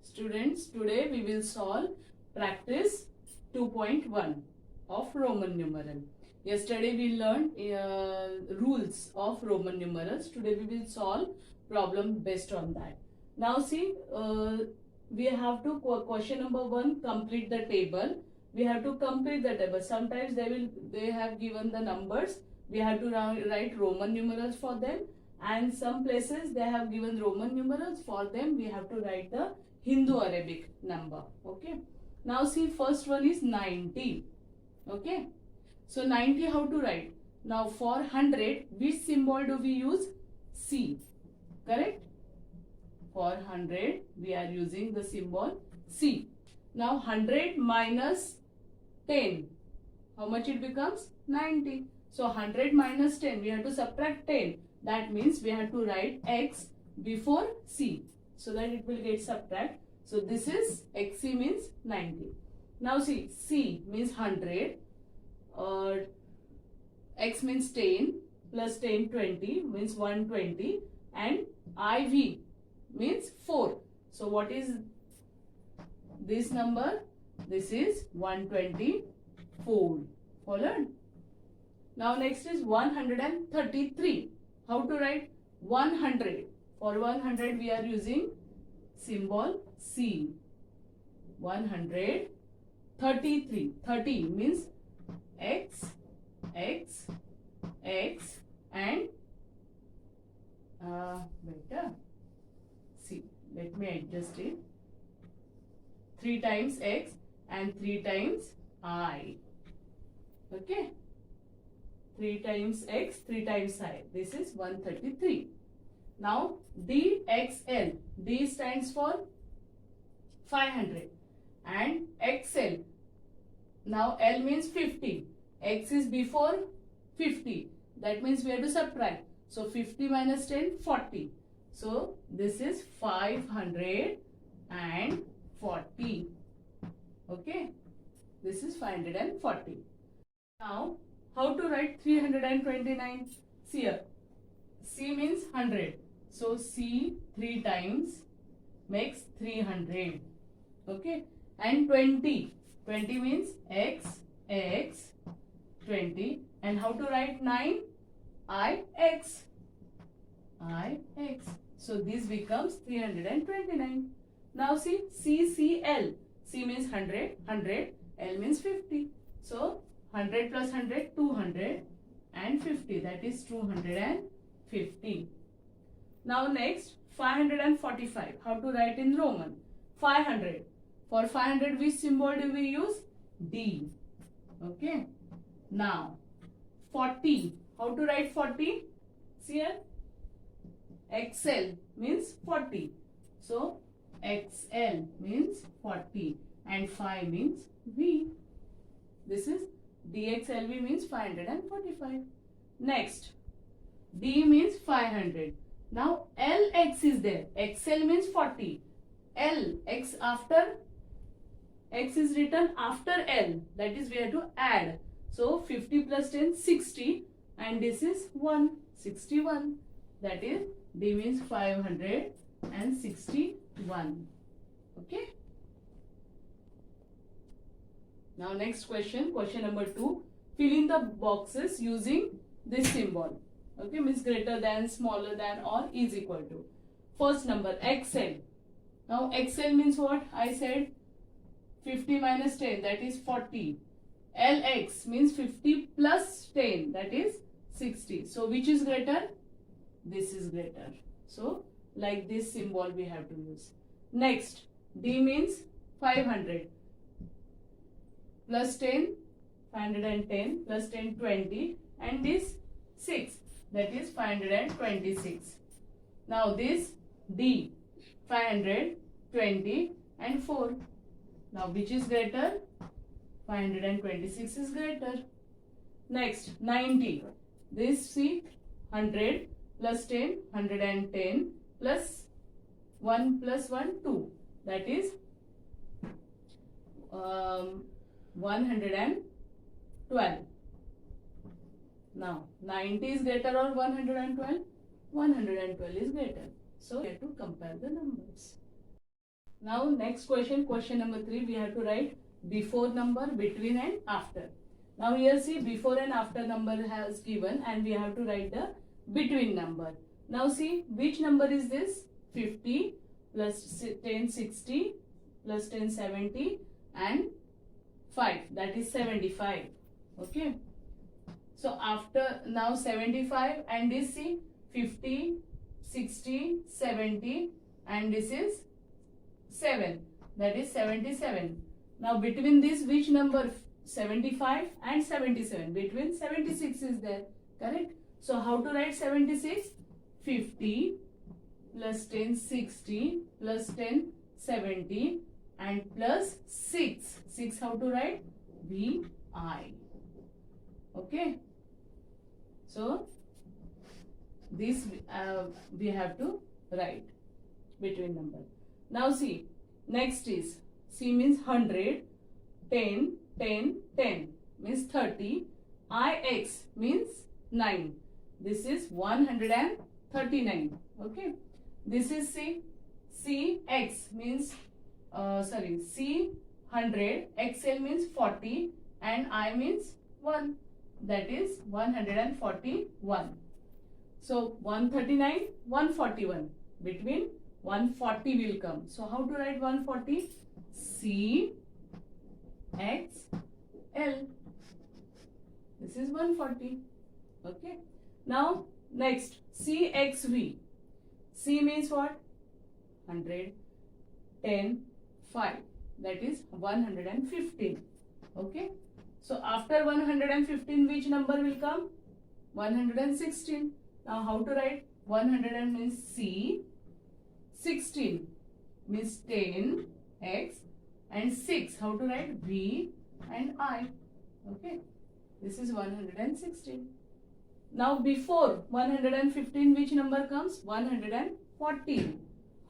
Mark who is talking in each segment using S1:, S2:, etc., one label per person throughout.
S1: Students, today we will solve practice 2.1 of Roman numeral. Yesterday we learned rules of Roman numerals. Today we will solve problem based on that. Now see, we have to question number 1, complete the table. We have to complete the table. Sometimes they have given the numbers. We have to write Roman numerals for them, and some places they have given Roman numerals. For them we have to write the Hindu Arabic number. Okay. Now see, first one is 90. Okay. So 90 how to write? Now for 100, which symbol do we use? C. Correct? For 100 we are using the symbol C. Now 100 minus 10. How much it becomes? 90. So 100 minus 10, we have to subtract 10. That means we have to write X before C, so that it will get subtract. So this is XC means 90. Now see, C means 100, X means 10, plus 10 20 means 120, and IV means 4. So what is this number? This is 124. Followed? Now next is 133. How to write 100? For 100 we are using symbol C. 133. 30 means X, X, X, and better. See, let me adjust it. 3 times X and 3 times I. Okay. 3 times X, 3 times I. This is 133. Now DXL. D stands for 500 and XL. Now L means 50. X is before 50. That means we have to subtract. So 50 minus 10, 40. So this is 540. Okay. This is 540. Now how to write 329? See here. C means 100. So C 3 times makes 300. Okay. And 20. 20 means X, X, 20. And how to write 9? I, X. I, X. So this becomes 329. Now see, CCL. C means 100, 100. L means 50. So 100 plus 100, 200, and 50. That is 250. Now next, 545. How to write in Roman? 500. For 500, which symbol do we use? D. Okay. Now 40. How to write 40? See here. XL means 40. So XL means 40 and 5 means V. This is DXLV means 545. Next, D means 500. Now LX is there. XL means 40. L, X after, X is written after L. That is we have to add. So 50 plus 10, 60. And this is 1, 61. That is D means 561. Okay. Now next question, question number 2. Fill in the boxes using this symbol. Okay, means greater than, smaller than, or is equal to. First number, XL. Now XL means what? I said 50 minus 10, that is 40. LX means 50 plus 10, that is 60. So which is greater? This is greater. So like this symbol we have to use. Next, D means 500. Plus 10, 510, plus 10, 20, and this 6, that is 526. Now this D, 520 and 4. Now which is greater? 526 is greater. Next, 90. This see, 100 plus 10, 110 plus 1 plus 1, 2. That is 112. Now 90 is greater or 112? 112 is greater. So we have to compare the numbers. Now next question, question number 3, we have to write before number, between and after. Now here see, before and after number has given and we have to write the between number. Now see, which number is this? 50 plus 1060 plus 1070 and 5, that is 75. Okay. So after, now 75 and this see 50, 60, 70 and this is 7, that is 77. Now between this which number? 75 and 77. Between 76 is there, correct? So how to write 76? 50 plus 1060 plus 1070 and plus 6. 6 how to write? VI. Okay. So this we have to write between number. Now see, next is, C means 100, 10, 10, 10 means 30, IX means 9. This is 139. Okay. This is C. CX means, C 100, XL means 40 and I means 1. That is 141. So 139, 141. Between 140 will come. So how to write 140? C X L. This is 140. Okay. Now next, CXV. C means what? 100, 10, 5. That is 115. Okay. So after 115 which number will come? 116. Now how to write? 100 means C. 16 means 10 X and 6 how to write? V and I. Okay. This is 116. Now before 115 which number comes? 114.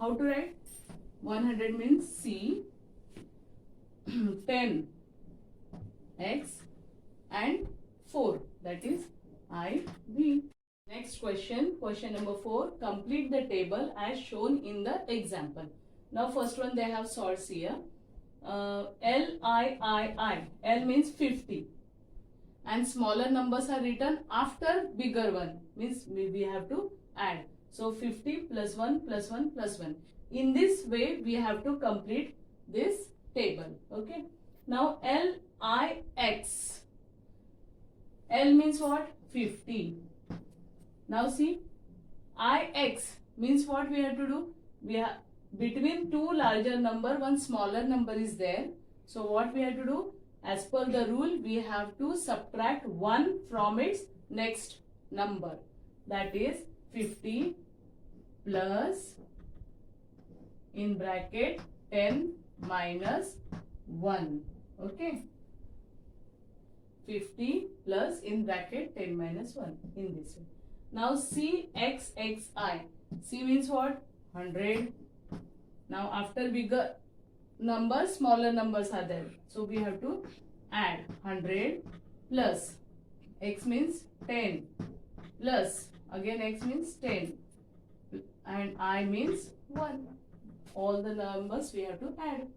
S1: How to write? 100 means C. 10 X and 4, that is IV. Next question, question number 4. Complete the table as shown in the example. Now first one they have solved here. LIII. L means 50. And smaller numbers are written after bigger one. Means we have to add. So 50 plus 1 plus 1 plus 1. In this way we have to complete this table. Okay. Now LIX. L means what? 50. Now see, IX means what we have to do? We have between two larger number, one smaller number is there. So what we have to do? As per the rule, we have to subtract 1 from its next number. That is 50 plus in bracket 10 minus 1. Okay. 50 plus in bracket 10 minus 1 in this way. Now CXXI. C means what? 100. Now after bigger numbers, smaller numbers are there. So we have to add 100 plus X means 10 plus again X means 10 and I means 1. All the numbers we have to add.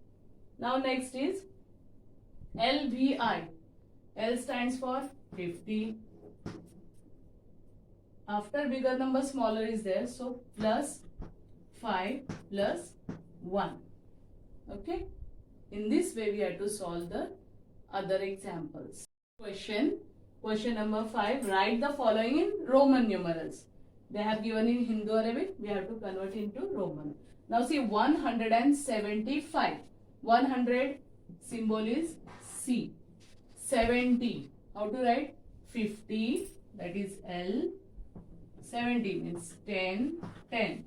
S1: Now next is LVI. L stands for 50. After bigger number, smaller is there. So plus 5 plus 1. Okay. In this way we have to solve the other examples. Question number 5. Write the following in Roman numerals. They have given in Hindu Arabic. We have to convert into Roman. Now see 175. 100 symbol is C. 70. How to write? 50. That is L. 70 means 10. 10.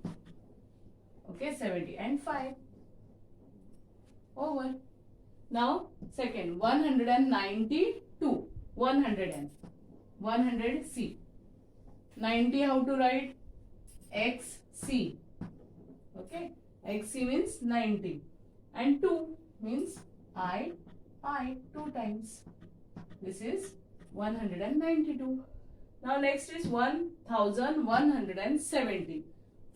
S1: Okay, 70 and 5. Over. Now second 192. 100 C. 90 how to write? XC. Okay. XC means 90. And 2 means I 2 times. This is 192. Now next is 1170.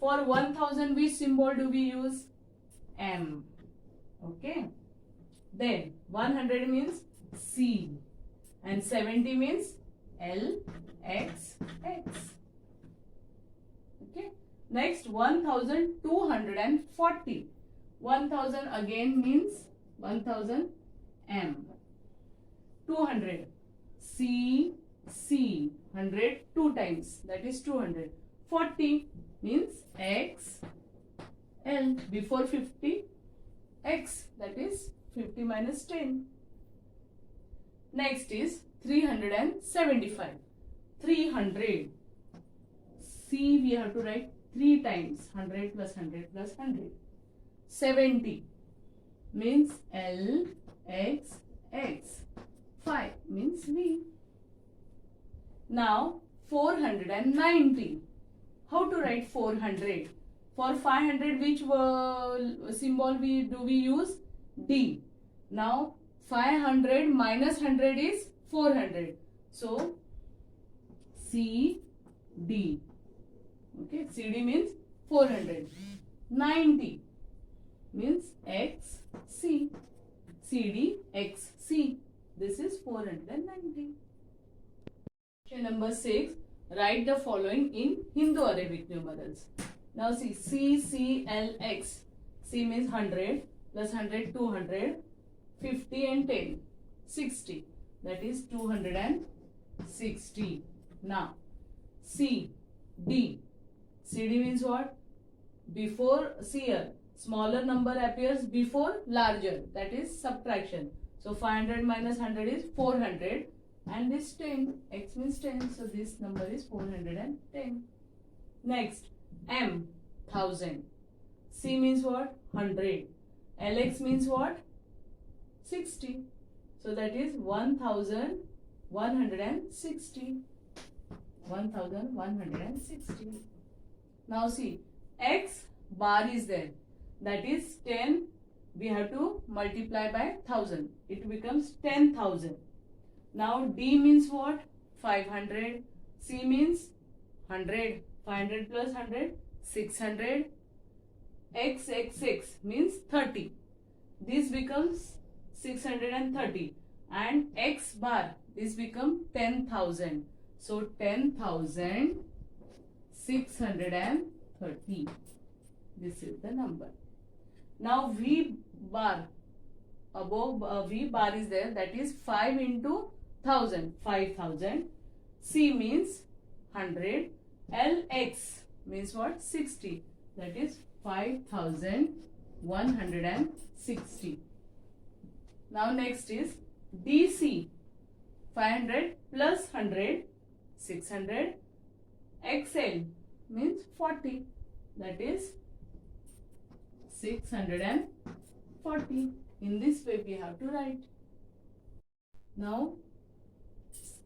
S1: For 1000 which symbol do we use? M. Okay. Then 100 means C and 70 means L, X, X. Okay. Next 1240. 1000 again means 1000 M. 200 C, C. 100 two times, that is 200. 40 means X, L. Before 50 X, that is 50 minus 10. Next is 375. 300 C we have to write 3 times, 100 plus 100 plus 100. 70 means L, X, X. 5 means V. Now 490. How to write 400? For 500 which symbol we use? D. Now 500 minus 100 is 400. So C, D. Okay, CD means 400. 90 means X, C. CD, X, C. This is 490. Question number 6. Write the following in Hindu-Arabic numerals. Now see, C, C, L, X. C means 100 plus 100, 200, 50 and 10, 60. That is 260. Now, C, D. CD means what? Before here, smaller number appears before larger. That is subtraction. So 500 minus 100 is 400. And this 10, X means 10, so this number is 410. Next, M, 1000. C means what? 100. LX means what? 60. So that is 1160. 1160. Now see, X bar is there. That is 10. We have to multiply by 1000. It becomes 10,000. Now D means what? 500. C means 100. 500 plus 100, 600. X means 30. This becomes 630. And X bar, this becomes 10,000. So 10,630. This is the number. Now V bar, above V bar is there, that is 5 into 1000, 5000. C means 100. LX means what? 60. That is 5160. Now next is DC. 500 plus 100, 600. XL means 40. That is 640. In this way we have to write. Now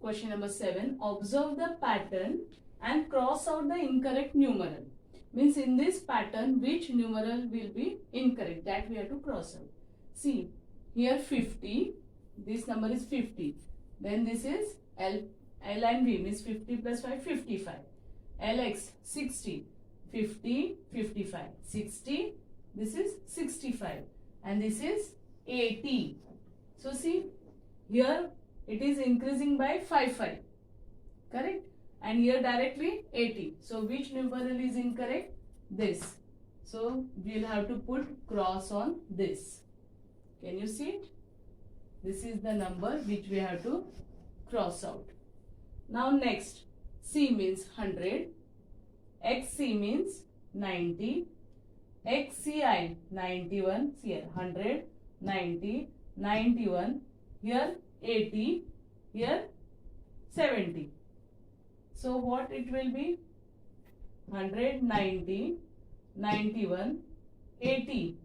S1: question number 7. Observe the pattern and cross out the incorrect numeral. Means in this pattern which numeral will be incorrect, that we have to cross out. See here 50. This number is 50. Then this is L and V means 50 plus 5, 55. LX 60. 50, 55. 60. This is 65. And this is 80. So see, here it is increasing by 5. Correct? And here directly 80. So which numeral is incorrect? This. So we will have to put cross on this. Can you see it? This is the number which we have to cross out. Now next, C means 100. XC means 90. XCI 91. See here 100, 90, 91. Here 80. Here 70. So what it will be? 100, 90, 91, 80.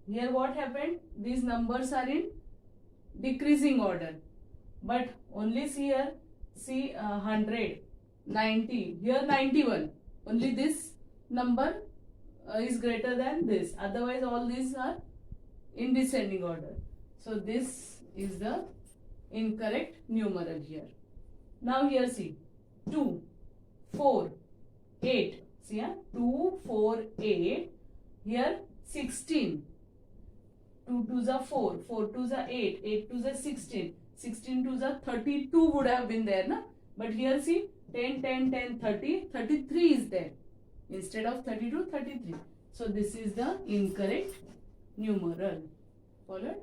S1: Here what happened? These numbers are in decreasing order. But only see here, see 100, 90, here 91. Only this number is greater than this. Otherwise all these are in descending order. So this is the incorrect numeral here. Now here see 2, 4, 8. See here 2, 4, 8. Here 16. 2 twos are 4, 4 twos are 8, 8 twos are 16, 16 twos are 32 would have been there, na? But here see, 10, 10, 10, 30, 33 is there. Instead of 32, 33. So this is the incorrect numeral. Followed?